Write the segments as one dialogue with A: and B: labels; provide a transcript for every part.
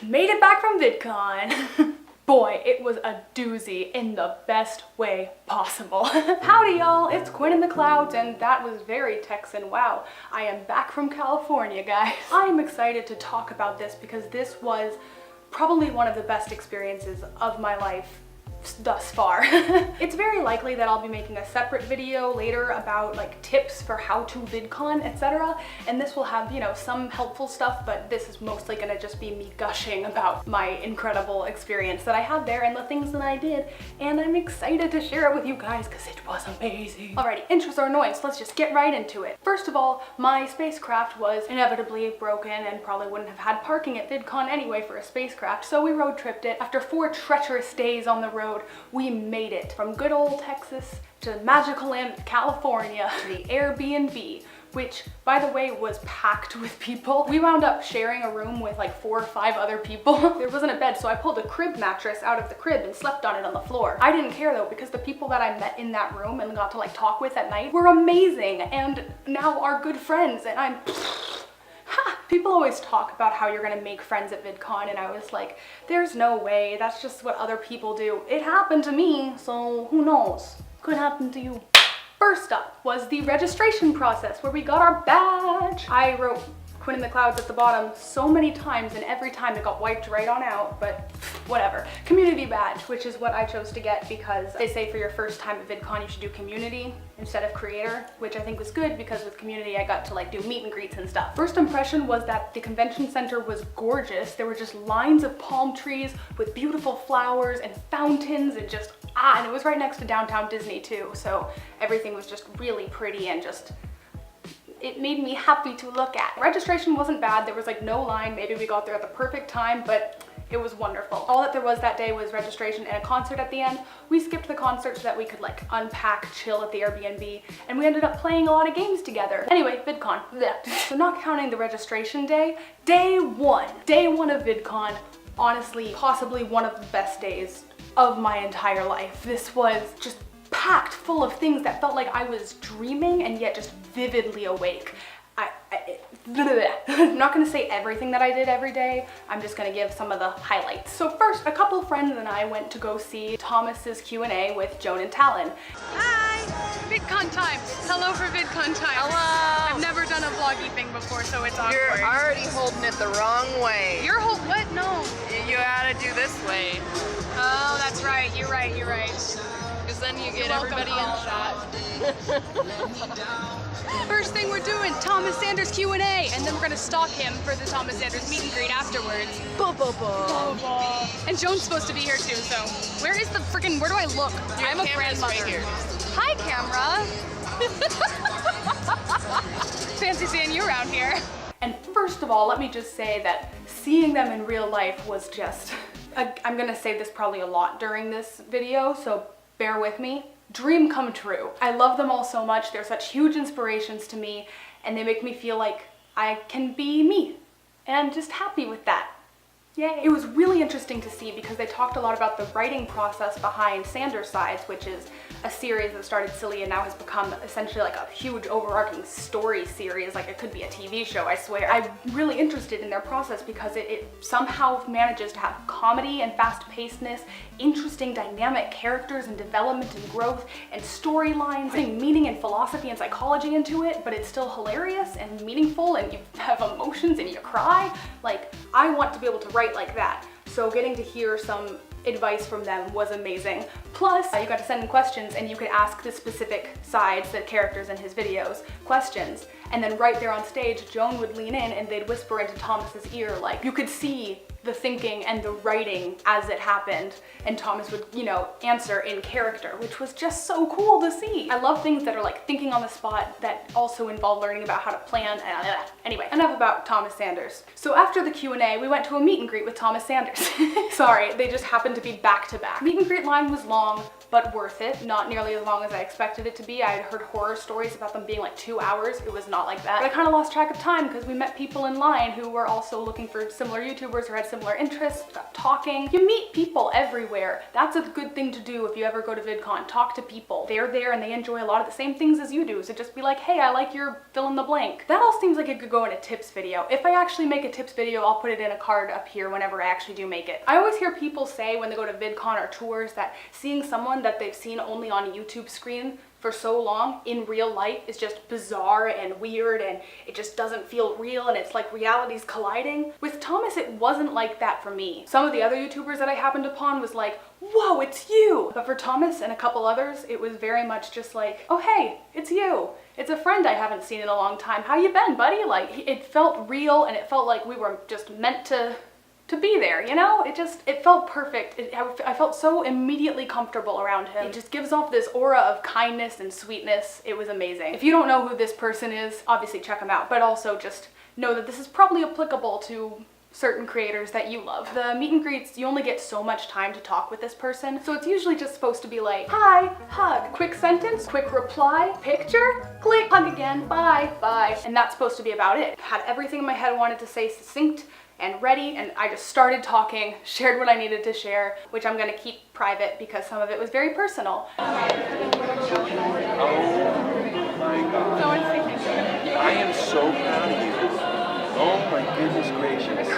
A: Made it back from VidCon. Boy, it was a doozy in the best way possible. Howdy y'all, it's Quinn in the Clouds, and that was very Texan. Wow, I am back from California, guys. I'm excited to talk about this because this was probably one of the best experiences of my life thus far. It's very likely that I'll be making a separate video later about like tips for how to VidCon, etc. And this will have, you know, some helpful stuff, but this is mostly gonna just be me gushing about my incredible experience that I had there and the things that I did. And I'm excited to share it with you guys because it was amazing. Alrighty, intros are annoying, so let's just get right into it. First of all, my spacecraft was inevitably broken and probably wouldn't have had parking at VidCon anyway for a spacecraft, so we road tripped it. After 4 treacherous days on the road, we made it from good old Texas to the magical land of California to the Airbnb, which, by the way, was packed with people. We wound up sharing a room with like 4 or 5 other people. There wasn't a bed, so I pulled a crib mattress out of the crib and slept on it on the floor. I didn't care though, because the people that I met in that room and got to like talk with at night were amazing and now are good friends, and I'm people always talk about how you're gonna make friends at VidCon, and I was like, there's no way, that's just what other people do. It happened to me, so who knows? Could happen to you. First up was the registration process where we got our badge. I wrote Quinn in the Clouds at the bottom so many times, and every time it got wiped right on out, but whatever. Community badge, which is what I chose to get because they say for your first time at VidCon you should do community instead of creator, which I think was good because with community I got to like do meet and greets and stuff. First impression was that the convention center was gorgeous. There were just lines of palm trees with beautiful flowers and fountains and just and it was right next to downtown Disney too, so everything was just really pretty and just it made me happy to look at. Registration wasn't bad. There was like no line. Maybe we got there at the perfect time, but it was wonderful. All that there was that day was registration and a concert at the end. We skipped the concert so that we could like unpack, chill at the Airbnb, and we ended up playing a lot of games together. Anyway, VidCon. So not counting the registration day, day one of VidCon, honestly, possibly one of the best days of my entire life. This was just packed full of things that felt like I was dreaming and yet just vividly awake. I'm not gonna say everything that I did every day. I'm just gonna give some of the highlights. So first, a couple friends and I went to go see Thomas's Q&A with Joan and Talyn.
B: Hi! VidCon time! Hello for VidCon time.
C: Hello!
B: I've never done a vloggy thing before, so it's awkward.
C: You're already holding it the wrong way.
B: You're what? No.
C: You gotta do this way.
B: Oh, that's right. You're right. You're right.
C: Because then you get everybody in shot.
B: First thing we're doing, Thomas Sanders Q&A, and then we're gonna stalk him for the Thomas Sanders meet and greet afterwards. And Joan's supposed to be here too, so where is the freaking, where do I look?
C: Your
B: I'm a
C: camera's
B: grandmother.
C: right here.
B: Hi, camera. Fancy seeing you around here.
A: And first of all, let me just say that seeing them in real life was just, I'm gonna say this probably a lot during this video, so bear with me. Dream come true. I love them all so much. They're such huge inspirations to me, and they make me feel like I can be me, and I'm just happy with that. Yay. It was really interesting to see because they talked a lot about the writing process behind Sanders Sides, which is a series that started silly and now has become essentially like a huge overarching story series. Like it could be a TV show, I swear. I'm really interested in their process because it somehow manages to have comedy and fast-pacedness, interesting dynamic characters and development and growth and storylines, putting meaning and philosophy and psychology into it, but it's still hilarious and meaningful and you have emotions and you cry. Like, I want to be able to write like that. So getting to hear some advice from them was amazing. Plus, you got to send in questions and you could ask the specific sides, the characters in his videos, questions. And then right there on stage, Joan would lean in and they'd whisper into Thomas's ear, like, you could see the thinking and the writing as it happened, and Thomas would, you know, answer in character, which was just so cool to see. I love things that are like thinking on the spot that also involve learning about how to plan. Anyway, enough about Thomas Sanders. So after the Q&A, we went to a meet and greet with Thomas Sanders. Sorry, they just happened to be back to back. Meet and greet line was long, but worth it. Not nearly as long as I expected it to be. I had heard horror stories about them being like 2 hours. It was not like that. But I kind of lost track of time because we met people in line who were also looking for similar YouTubers or had similar interests, got talking. You meet people everywhere. That's a good thing to do if you ever go to VidCon. Talk to people. They're there and they enjoy a lot of the same things as you do. So just be like, hey, I like your fill in the blank. That all seems like it could go in a tips video. If I actually make a tips video, I'll put it in a card up here whenever I actually do make it. I always hear people say when they go to VidCon or tours that seeing someone that they've seen only on a YouTube screen for so long in real life is just bizarre and weird, and it just doesn't feel real, and it's like reality's colliding. With Thomas, it wasn't like that for me. Some of the other YouTubers that I happened upon was like, whoa, it's you! But for Thomas and a couple others, it was very much just like, oh hey, it's you. It's a friend I haven't seen in a long time. How you been, buddy? Like, it felt real, and it felt like we were just meant to be there, you know? It felt perfect. I felt so immediately comfortable around him. It just gives off this aura of kindness and sweetness. It was amazing. If you don't know who this person is, obviously check him out, but also just know that this is probably applicable to certain creators that you love. The meet and greets, you only get so much time to talk with this person, so it's usually just supposed to be like, hi, hug, quick sentence, quick reply, picture, click, hug again, bye, bye. And that's supposed to be about it. Had everything in my head I wanted to say succinct and ready, and I just started talking, shared what I needed to share, which I'm gonna keep private because some of it was very personal.
D: Oh my God. I am so proud of you. Oh my goodness gracious.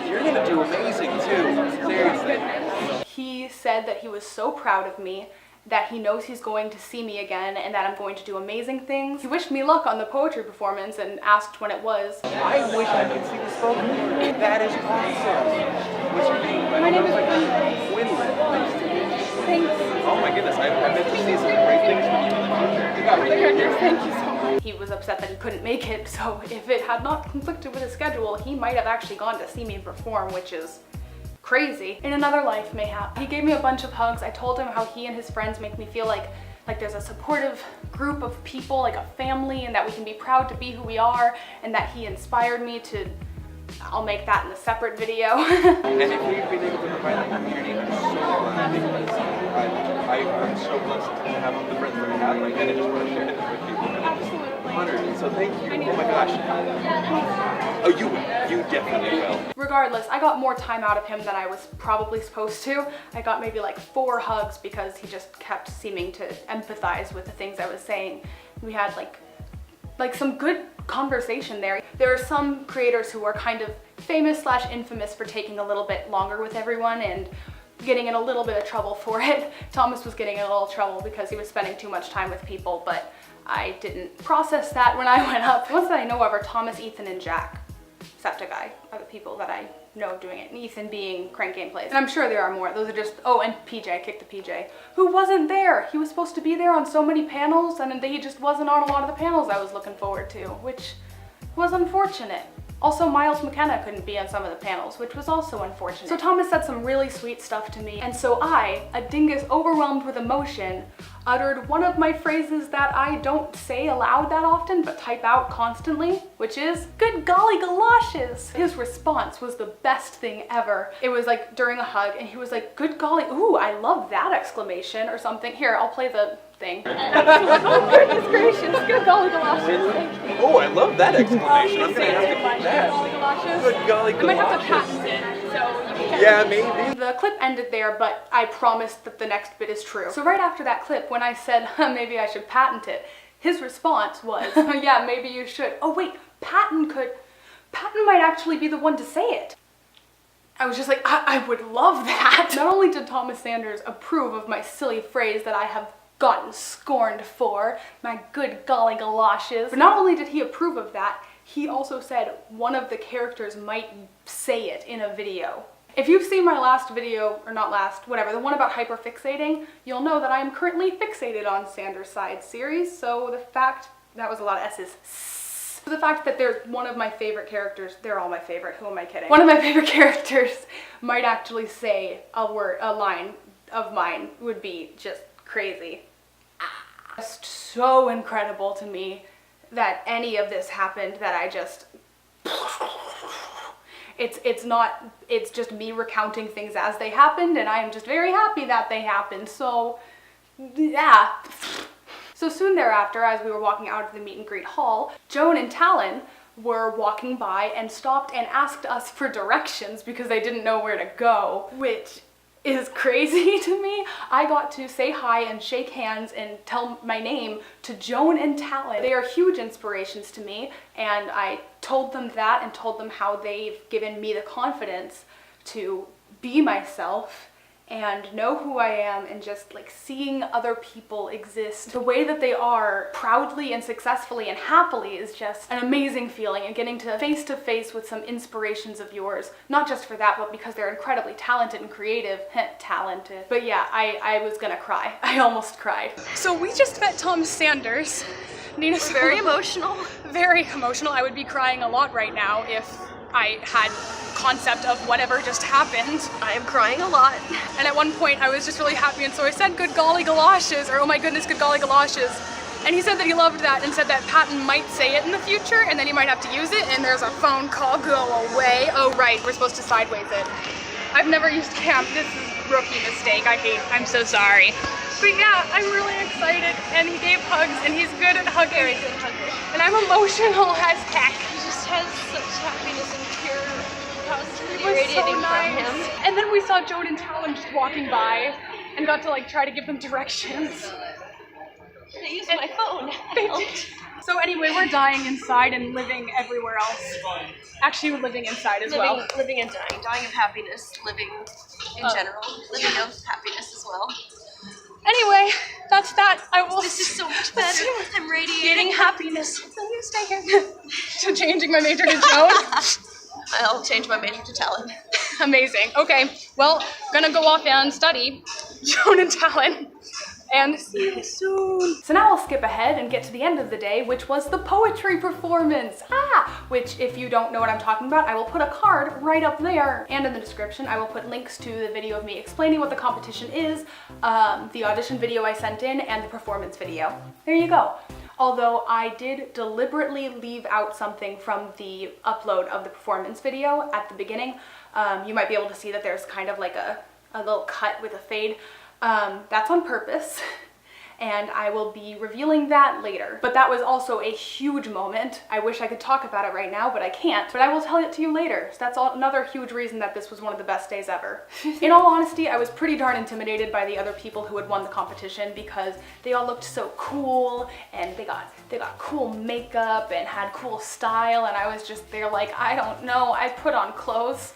D: You're gonna do amazing too. Seriously.
A: He said that he was so proud of me, that he knows he's going to see me again, and that I'm going to do amazing things. He wished me luck on the poetry performance and asked when it was.
D: I wish I could see the spoken word. That is awesome. What's your name?
A: My name is
D: Quinlan. Nice to meet you.
A: Thanks.
D: Oh my goodness, I meant to see some great things from you in the future. You got really good.
A: Thank you so much. He was upset that he couldn't make it, so if it had not conflicted with his schedule, he might have actually gone to see me perform, which is crazy. In another life, mayhap. He gave me a bunch of hugs. I told him how he and his friends make me feel like there's a supportive group of people, like a family, and that we can be proud to be who we are, and that he inspired me to, I'll make that in a separate video.
D: And if we've been able to provide that community, I'm so glad because I'm so blessed to have the friends that I have, like, and I just want to share it with people.
A: Absolutely.
D: Honored. So thank you. Oh my gosh. Oh, you definitely will.
A: Regardless, I got more time out of him than I was probably supposed to. I got maybe like 4 hugs because he just kept seeming to empathize with the things I was saying. We had like some good conversation there. There are some creators who are kind of famous / infamous for taking a little bit longer with everyone and getting in a little bit of trouble for it. Thomas was getting in a little trouble because he was spending too much time with people, but I didn't process that when I went up. The ones that I know of are Thomas, Ethan, and Jack. Septiceye are the people that I know doing it, and Ethan being Crank Gameplays. And I'm sure there are more. Those are just, oh, and PJ, Kick the PJ, who wasn't there. He was supposed to be there on so many panels, and he just wasn't on a lot of the panels I was looking forward to, which was unfortunate. Also, Miles McKenna couldn't be on some of the panels, which was also unfortunate. So Thomas said some really sweet stuff to me, and so I, a dingus overwhelmed with emotion, uttered one of my phrases that I don't say aloud that often, but type out constantly, which is, good golly galoshes! His response was the best thing ever. It was like during a hug, and he was like, good golly, ooh, I love that exclamation, or something. Here, I'll play the thing. Oh goodness gracious, good golly galoshes.
D: Oh, I love that exclamation. I'm gonna have to keep that.
A: Golly galoshes.
D: Good golly
A: I might have to
D: galoshes.
A: patent it, so you can.
D: Yeah, maybe.
A: The clip ended there, but I promised that the next bit is true. So right after that clip, when I said, maybe I should patent it, his response was, yeah, maybe you should. Oh wait, Patton might actually be the one to say it. I was just like, I would love that. Not only did Thomas Sanders approve of my silly phrase that I have gotten scorned for, my good golly galoshes, but not only did he approve of that, he also said one of the characters might say it in a video. If you've seen my last video, or not last, whatever, the one about hyperfixating, you'll know that I am currently fixated on Sanders' Side series, so the fact, that was a lot of S's. So the fact that there's one of my favorite characters, they're all my favorite, who am I kidding? One of my favorite characters might actually say a line of mine would be just crazy. Just so incredible to me that any of this happened, that I just, it's just me recounting things as they happened, and I am just very happy that they happened. So yeah. So soon thereafter, as we were walking out of the meet and greet hall, Joan and Talyn were walking by and stopped and asked us for directions because they didn't know where to go, which is crazy to me. I got to say hi and shake hands and tell my name to Joan and Talyn. They are huge inspirations to me, and I told them that and told them how they've given me the confidence to be myself and know who I am, and just like seeing other people exist the way that they are, proudly and successfully and happily, is just an amazing feeling. And getting to face with some inspirations of yours, not just for that, but because they're incredibly talented and creative. Talented. But yeah, I was gonna cry. I almost cried. So we just met Tom Sanders. Nina's
C: Very emotional.
A: Very emotional. I would be crying a lot right now if I had concept of whatever just happened.
C: I am crying a lot.
A: And at one point I was just really happy, and so I said good golly galoshes, or oh my goodness, good golly galoshes. And he said that he loved that and said that Patton might say it in the future and then he might have to use it, and there's a phone call, go away. Oh right, we're supposed to sideways it. I've never used cam, this is rookie mistake, I'm so sorry. But yeah, I'm really excited, and he gave hugs, and he's good at hugging.
C: Very good hugger.
A: And I'm emotional as heck.
C: He just has such happiness and pure positivity
A: It was
C: radiating
A: so nice.
C: from him.
A: And then we saw Joan and Talyn just walking by and got to like try to give them directions.
C: They used my phone.
A: They did. So anyway, we're dying inside and living everywhere else. Actually, we're living inside as well.
C: Living and dying. Dying of happiness, living in general. Living of happiness as well.
A: Anyway, that's that. I will.
C: This is so much better. I'm radiating
A: Getting happiness. So you stay here. So changing my major to Joan.
C: I'll change my major to Talyn.
A: Amazing. Okay, well, gonna go off and study Joan and Talyn. And see you soon. So now I'll skip ahead and get to the end of the day, which was the poetry performance. Which, if you don't know what I'm talking about, I will put a card right up there. And in the description, I will put links to the video of me explaining what the competition is, the audition video I sent in, and the performance video. There you go. Although I did deliberately leave out something from the upload of the performance video at the beginning. You might be able to see that there's kind of like a little cut with a fade. That's on purpose, and I will be revealing that later. But that was also a huge moment. I wish I could talk about it right now, but I can't. But I will tell it to you later. So that's another huge reason that this was one of the best days ever. In all honesty, I was pretty darn intimidated by the other people who had won the competition, because they all looked so cool, and they got cool makeup and had cool style, and I was just there like, I don't know, I put on clothes.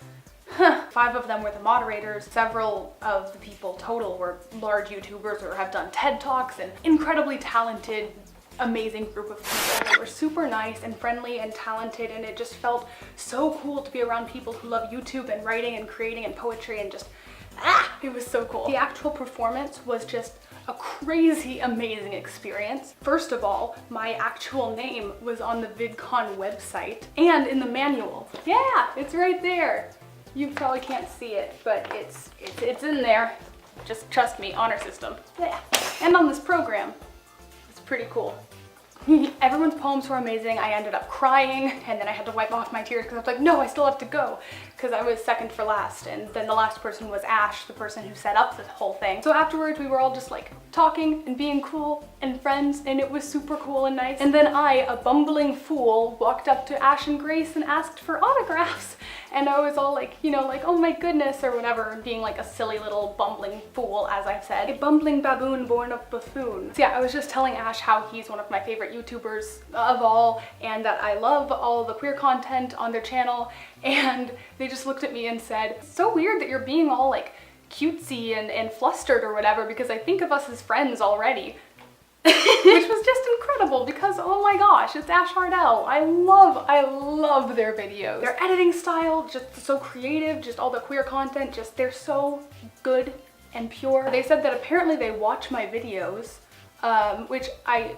A: 5 of them were the moderators. Several of the people total were large YouTubers or have done TED Talks, and incredibly talented, amazing group of people. They were super nice and friendly and talented, and it just felt so cool to be around people who love YouTube and writing and creating and poetry, and just, it was so cool. The actual performance was just a crazy, amazing experience. First of all, my actual name was on the VidCon website and in the manual. Yeah, it's right there. You probably can't see it, but it's in there. Just trust me, honor system. Yeah. And on this program. It's pretty cool. Everyone's poems were amazing. I ended up crying, and then I had to wipe off my tears because I was like, no, I still have to go, because I was second for last, and then the last person was Ash, the person who set up the whole thing. So afterwards, we were all just like talking and being cool and friends, and it was super cool and nice. And then I, a bumbling fool, walked up to Ash and Grace and asked for autographs. And I was all like, you know, like, oh my goodness, or whatever, being like a silly little bumbling fool, as I've said. A bumbling baboon born of buffoon. So yeah, I was just telling Ash how he's one of my favorite YouTubers of all, and that I love all the queer content on their channel, and they just looked at me and said, it's so weird that you're being all like cutesy and flustered or whatever, because I think of us as friends already. Which was just incredible, because oh my gosh, it's Ash Hardell. I love their videos. Their editing style, just so creative, just all the queer content, just they're so good and pure. They said that apparently they watch my videos, which I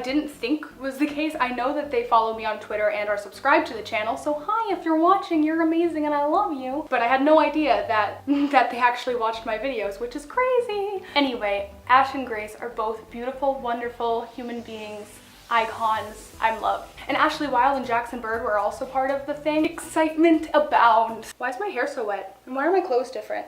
A: didn't think was the case. I know that they follow me on Twitter and are subscribed to the channel, so hi, if you're watching, you're amazing and I love you. But I had no idea that they actually watched my videos, which is crazy. Anyway, Ash and Grace are both beautiful, wonderful human beings, icons I'm loved. And Ashley Weil and Jackson Bird were also part of the thing. Excitement abound. Why is my hair so wet? And why are my clothes different?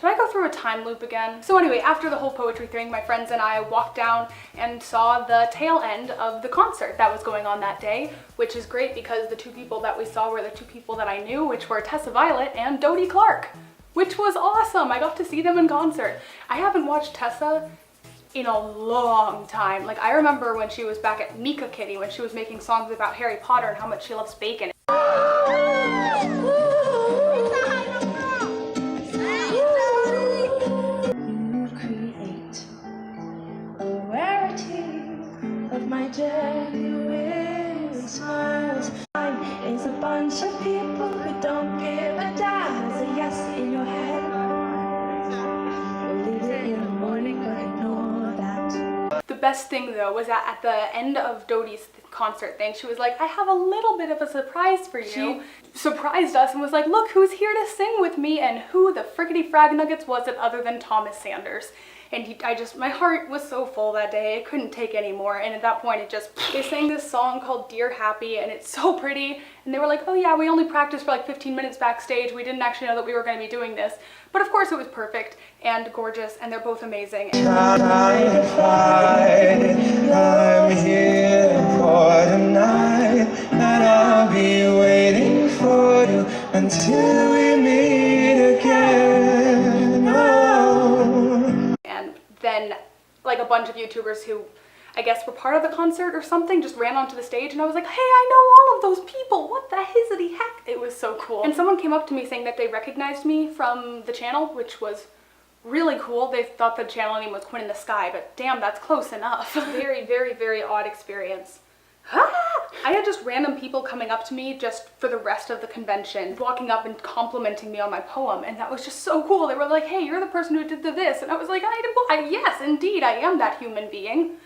A: Should I go through a time loop again? So anyway, after the whole poetry thing, my friends and I walked down and saw the tail end of the concert that was going on that day, which is great because the two people that we saw were the two people that I knew, which were Tessa Violet and Dodie Clark, which was awesome. I got to see them in concert. I haven't watched Tessa in a long time. Like, I remember when she was back at Mika Kitty, when she was making songs about Harry Potter and how much she loves bacon.
E: My genuine smiles. It's a bunch of people who don't give a damn. There's a yes in your head. We'll leave it in the morning, but ignore that.
A: The best thing though was that at the end of Dodie's concert thing, she was like, I have a little bit of a surprise for you. She surprised us and was like, look who's here to sing with me, and who the friggity frag nuggets was it other than Thomas Sanders. And my heart was so full that day, I couldn't take any more. And at that point, they sang this song called Dear Happy, and it's so pretty. And they were like, oh yeah, we only practiced for like 15 minutes backstage. We didn't actually know that we were gonna be doing this. But of course it was perfect and gorgeous, and they're both amazing.
E: I'm here for tonight, and I'll be waiting for you until we meet again. Oh.
A: And then like a bunch of YouTubers who I guess were part of the concert or something just ran onto the stage, and I was like, hey, I know all of those people, what the hizzity heck? It was so cool. And someone came up to me saying that they recognized me from the channel, which was really cool. They thought the channel name was Quinn in the Sky, but damn, that's close enough. Very, very, very odd experience. I had just random people coming up to me just for the rest of the convention, walking up and complimenting me on my poem, and that was just so cool. They were like, hey, you're the person who did this, and I was like, yes, indeed, I am that human being.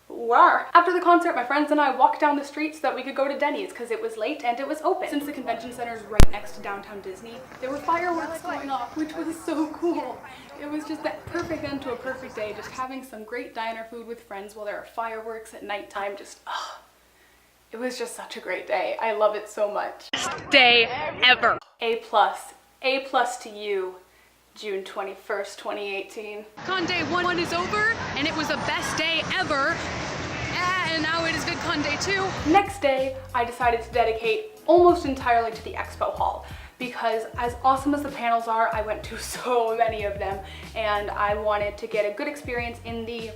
A: Wow. After the concert, my friends and I walked down the street so that we could go to Dani's because it was late and it was open. Since the convention center is right next to downtown Disney, there were fireworks going off, which was so cool. It was just that perfect end to a perfect day, just having some great diner food with friends while there are fireworks at nighttime. It was just such a great day. I love it so much.
B: Best day ever.
A: A+. A+ to you, June 21st, 2018.
B: VidCon day 1 is over, and it was the best day ever. And now it is VidCon day 2.
A: Next day, I decided to dedicate almost entirely to the Expo Hall, because as awesome as the panels are, I went to so many of them, and I wanted to get a good experience in the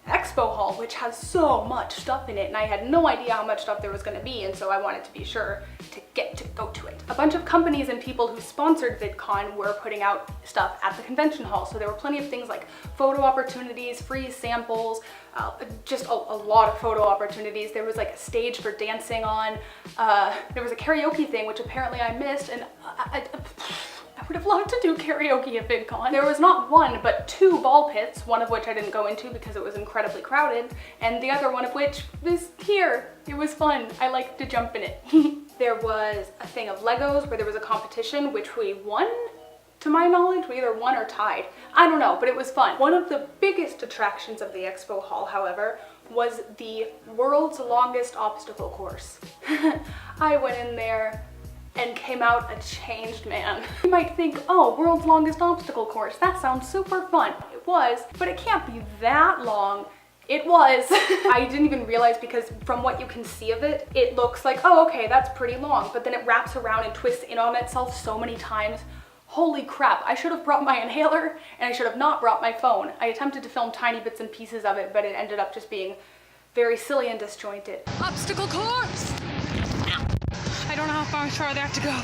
A: Expo Hall, which has so much stuff in it, and I had no idea how much stuff there was going to be, and so I wanted to be sure to get to go to it. A bunch of companies and people who sponsored VidCon were putting out stuff at the convention hall, so there were plenty of things like photo opportunities, free samples, just a lot of photo opportunities. There was like a stage for dancing on, there was a karaoke thing, which apparently I missed, and I would have loved to do karaoke at VidCon. There was not one, but 2 ball pits, one of which I didn't go into because it was incredibly crowded, and the other one of which was here. It was fun. I liked to jump in it. There was a thing of Legos where there was a competition, which we won, to my knowledge. We either won or tied. I don't know, but it was fun. One of the biggest attractions of the Expo Hall, however, was the world's longest obstacle course. I went in there and came out a changed man. You might think, oh, world's longest obstacle course, that sounds super fun. It was, but it can't be that long. It was. I didn't even realize, because from what you can see of it, it looks like, oh, okay, that's pretty long, but then it wraps around and twists in on itself so many times. Holy crap, I should have brought my inhaler, and I should have not brought my phone. I attempted to film tiny bits and pieces of it, but it ended up just being very silly and disjointed.
B: Obstacle course! I don't know how far they have to go.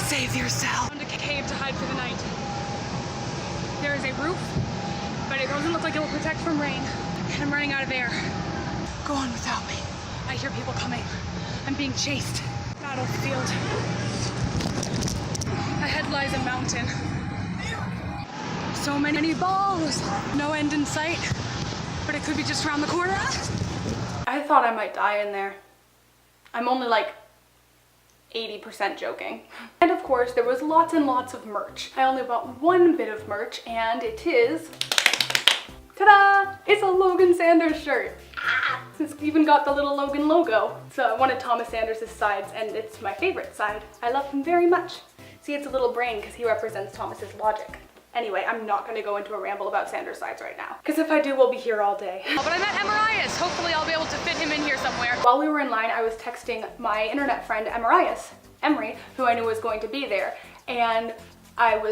B: Save yourself. Found a cave to hide for the night. There is a roof, but it doesn't look like it will protect from rain. And I'm running out of air. Go on without me. I hear people coming. I'm being chased. Battlefield. Ahead lies a mountain. So many balls. No end in sight, but it could be just around the corner.
A: I thought I might die in there. I'm only like 80% joking. And of course, there was lots and lots of merch. I only bought one bit of merch, and it is, ta-da! It's a Logan Sanders shirt. It's even got the little Logan logo. So I wanted Thomas Sanders' sides, and it's my favorite side. I love him very much. See, it's a little brain because he represents Thomas's logic. Anyway, I'm not gonna go into a ramble about Sanders sides right now, because if I do, we'll be here all day.
B: Oh, but I met Emarias. Hopefully I'll be able to fit him in here somewhere.
A: While we were in line, I was texting my internet friend Emarias, Emery, who I knew was going to be there, and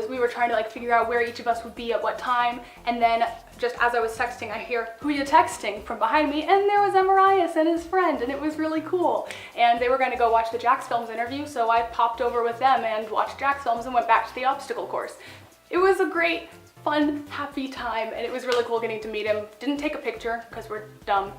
A: we were trying to like figure out where each of us would be at what time, and then just as I was texting, I hear, "Who are you texting?" from behind me, and there was Emarias and his friend, and it was really cool. And they were gonna go watch the Jax Films interview, so I popped over with them and watched Jax Films and went back to the obstacle course. It was a great, fun, happy time, and it was really cool getting to meet him. Didn't take a picture, because we're dumb.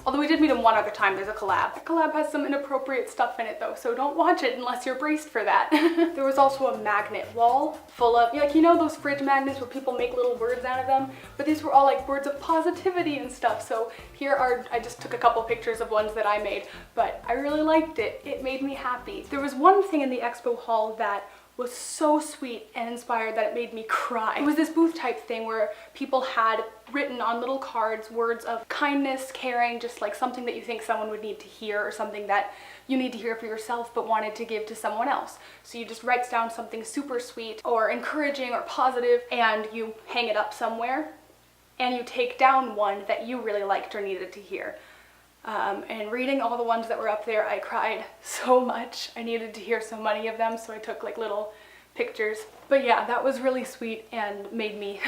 A: Although we did meet him one other time, there's a collab. The collab has some inappropriate stuff in it though, so don't watch it unless you're braced for that. There was also a magnet wall full of, like, you know those fridge magnets where people make little words out of them? But these were all like words of positivity and stuff, so I just took a couple pictures of ones that I made, but I really liked it. It made me happy. There was one thing in the Expo Hall that was so sweet and inspired that it made me cry. It was this booth type thing where people had written on little cards words of kindness, caring, just like something that you think someone would need to hear or something that you need to hear for yourself but wanted to give to someone else. So you just write down something super sweet or encouraging or positive and you hang it up somewhere and you take down one that you really liked or needed to hear. And reading all the ones that were up there, I cried so much. I needed to hear so many of them, so I took like little pictures. But yeah, that was really sweet and made me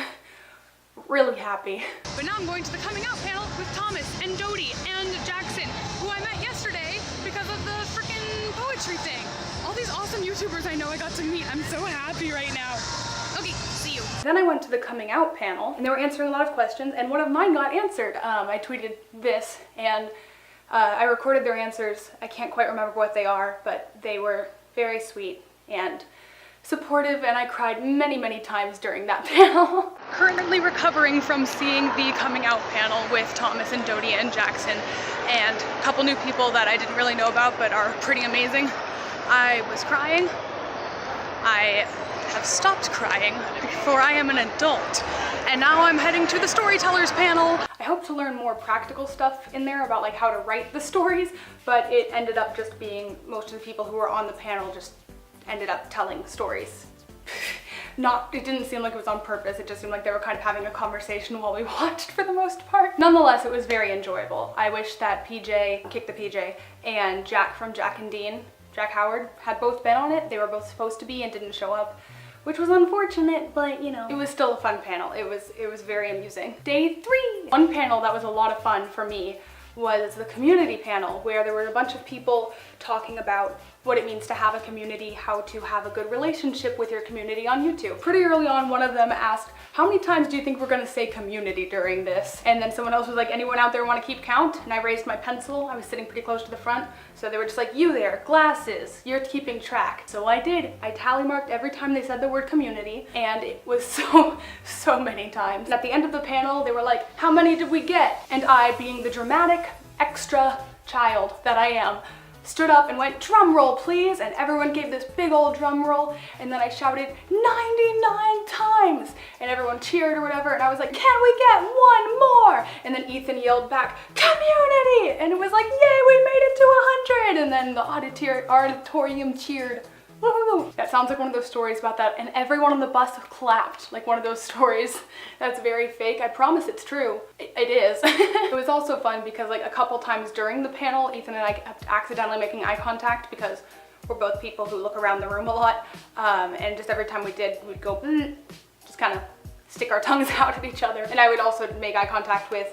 A: really happy.
B: But now I'm going to the coming out panel with Thomas and Dodie and Jackson, who I met yesterday because of the freaking poetry thing. All these awesome YouTubers I know I got to meet. I'm so happy right now. Okay, see you.
A: Then I went to the coming out panel and they were answering a lot of questions and one of mine got answered. I tweeted this and I recorded their answers. I can't quite remember what they are, but they were very sweet and supportive and I cried many, many times during that panel.
B: Currently recovering from seeing the coming out panel with Thomas and Dodie and Jackson and a couple new people that I didn't really know about but are pretty amazing. I was crying. I have stopped crying, for I am an adult. And now I'm heading to the storytellers panel.
A: I hope to learn more practical stuff in there about like how to write the stories, but it ended up just being most of the people who were on the panel just ended up telling stories. It didn't seem like it was on purpose, it just seemed like they were kind of having a conversation while we watched for the most part. Nonetheless, it was very enjoyable. I wish that PJ, Kick the PJ, and Jack from Jack and Dean, Jack Howard, had both been on it. They were both supposed to be and didn't show up, which was unfortunate, but you know, it was still a fun panel. It was very amusing. Day 3! One panel that was a lot of fun for me was the community panel, where there were a bunch of people talking about what it means to have a community, how to have a good relationship with your community on YouTube. Pretty early on, one of them asked, "How many times do you think we're gonna say community during this?" And then someone else was like, "Anyone out there want to keep count?" And I raised my pencil. I was sitting pretty close to the front, so they were just like, "You there, glasses, you're keeping track." So I did. I tally marked every time they said the word community, and it was so many times. And at the end of the panel, they were like, "How many did we get?" And I, being the dramatic, extra child that I am, stood up and went, "Drum roll, please," and everyone gave this big old drum roll, and then I shouted 99 times, and everyone cheered or whatever, and I was like, "Can we get one more?" And then Ethan yelled back, "Community!" And it was like, "Yay, we made it to 100!" And then the auditorium cheered. Woo! That sounds like one of those stories about that, and everyone on the bus clapped, like one of those stories that's very fake. I promise it's true. It is. It was also fun because like a couple times during the panel, Ethan and I kept accidentally making eye contact because we're both people who look around the room a lot, and just every time we did, we'd go, just kind of stick our tongues out at each other. And I would also make eye contact with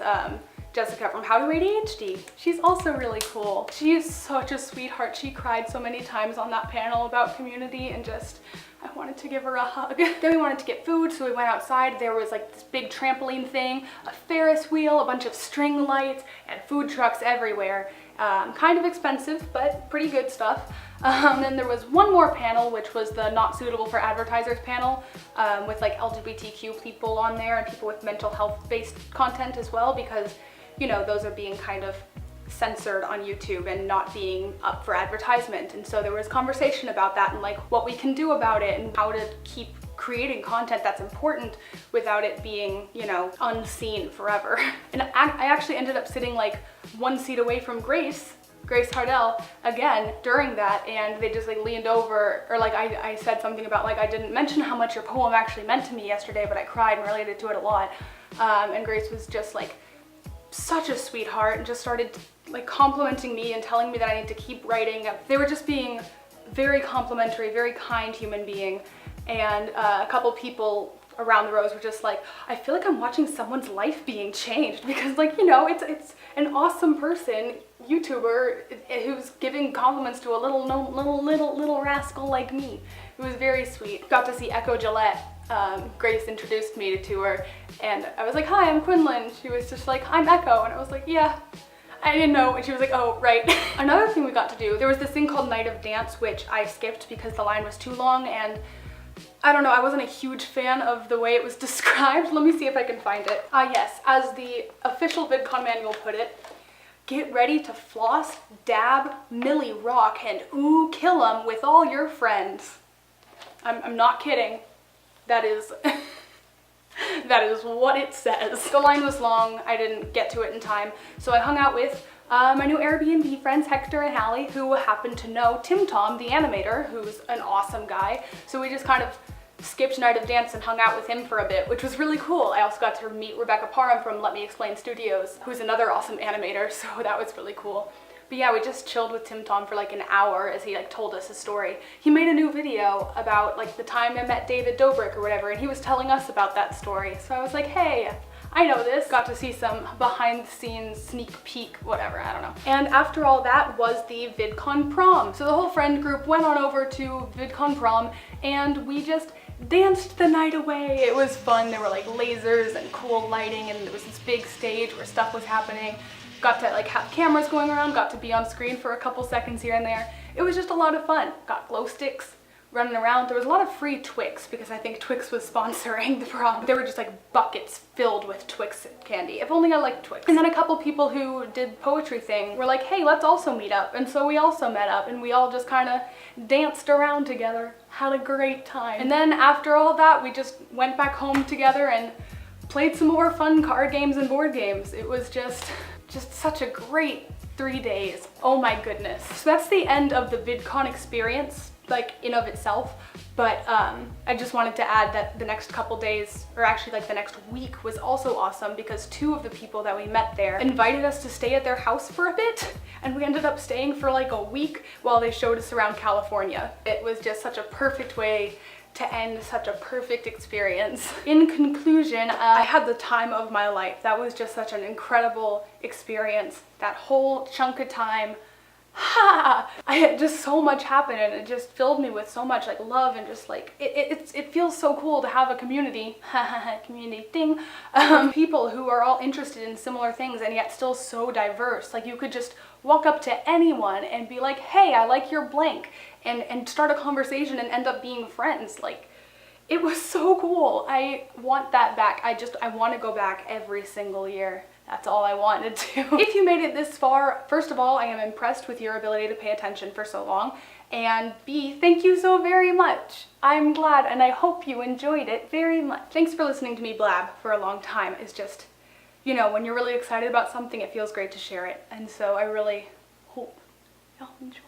A: Jessica from How to ADHD. She's also really cool. She is such a sweetheart. She cried so many times on that panel about community and just, I wanted to give her a hug. Then we wanted to get food, so we went outside. There was like this big trampoline thing, a Ferris wheel, a bunch of string lights, and food trucks everywhere. Kind of expensive, but pretty good stuff. Then there was one more panel, which was the not suitable for advertisers panel, with like LGBTQ people on there and people with mental health based content as well, because you know, those are being kind of censored on YouTube and not being up for advertisement. And so there was conversation about that and like what we can do about it and how to keep creating content that's important without it being, you know, unseen forever. And I actually ended up sitting like one seat away from Grace Grace Hardell again during that, and they just like leaned over, or like I said something about like I didn't mention how much your poem actually meant to me yesterday, but I cried and related to it a lot. And Grace was just like such a sweetheart and just started like complimenting me and telling me that I need to keep writing. They were just being very complimentary, very kind human being. And a couple people around the rows were just like, I feel like I'm watching someone's life being changed, because like, you know, it's an awesome person, YouTuber, who's giving compliments to a little rascal like me. It was very sweet. Got to see Echo Gillette. Grace introduced me to her, and I was like, hi, I'm Quinlan. She was just like, I'm Echo, and I was like, yeah. I didn't know, and she was like, oh, right. Another thing we got to do, there was this thing called Night of Dance, which I skipped because the line was too long, and I don't know, I wasn't a huge fan of the way it was described. Let me see if I can find it. Yes, as the official VidCon manual put it, get ready to floss, dab, milli rock, and ooh, kill 'em with all your friends. I'm not kidding. That is... that is what it says. The line was long, I didn't get to it in time, so I hung out with my new Airbnb friends Hector and Hallie, who happened to know TimTom, the animator, who's an awesome guy. So we just kind of skipped Night of Dance and hung out with him for a bit, which was really cool. I also got to meet Rebecca Parham from Let Me Explain Studios, who's another awesome animator, so that was really cool. But yeah, we just chilled with TimTom for like an hour as he like told us his story. He made a new video about like the time I met David Dobrik or whatever, and he was telling us about that story. So I was like, hey, I know this. Got to see some behind the scenes sneak peek, whatever, I don't know. And after all that was the VidCon prom. So the whole friend group went on over to VidCon prom, and we just danced the night away. It was fun. There were like lasers and cool lighting, and there was this big stage where stuff was happening. Got to like have cameras going around, got to be on screen for a couple seconds here and there. It was just a lot of fun. Got glow sticks, running around. There was a lot of free Twix because I think Twix was sponsoring the prom. There were just like buckets filled with Twix candy. If only I liked Twix. And then a couple people who did poetry thing were like, hey, let's also meet up. And so we also met up, and we all just kind of danced around together, had a great time. And then after all that, we just went back home together and played some more fun card games and board games. It was just such a great 3 days. Oh my goodness. So that's the end of the VidCon experience, like in of itself. But I just wanted to add that the next couple days, or actually like the next week, was also awesome because 2 of the people that we met there invited us to stay at their house for a bit, and we ended up staying for like a week while they showed us around California. It was just such a perfect way to end such a perfect experience. In conclusion, I had the time of my life. That was just such an incredible experience. That whole chunk of time, I had just so much happen, and it just filled me with so much like love, and just like it feels so cool to have a community community thing, people who are all interested in similar things and yet still so diverse. Like you could just walk up to anyone and be like, hey, I like your blank, and start a conversation and end up being friends. Like, it was so cool. I want that back. I want to go back every single year. That's all I wanted to. If you made it this far, first of all, I am impressed with your ability to pay attention for so long, and B, thank you so very much. I'm glad, and I hope you enjoyed it very much. Thanks for listening to me blab for a long time. It's just, you know, when you're really excited about something, it feels great to share it, and so I really hope y'all enjoy.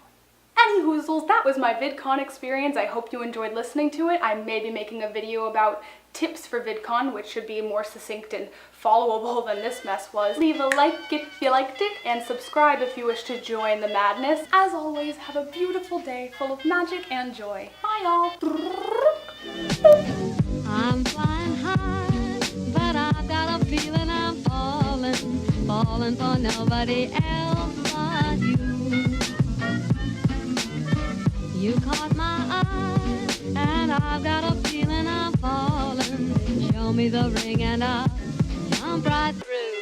A: Any hoozles, that was my VidCon experience. I hope you enjoyed listening to it. I may be making a video about tips for VidCon, which should be more succinct and followable than this mess was. Leave a like if you liked it, and subscribe if you wish to join the madness. As always, have a beautiful day full of magic and joy. Bye, y'all.
F: I'm flying high, but I've got a feeling I'm falling for nobody else but you. You caught my eye, and I've got a feeling I'm falling. Show me the ring and I'll jump right through.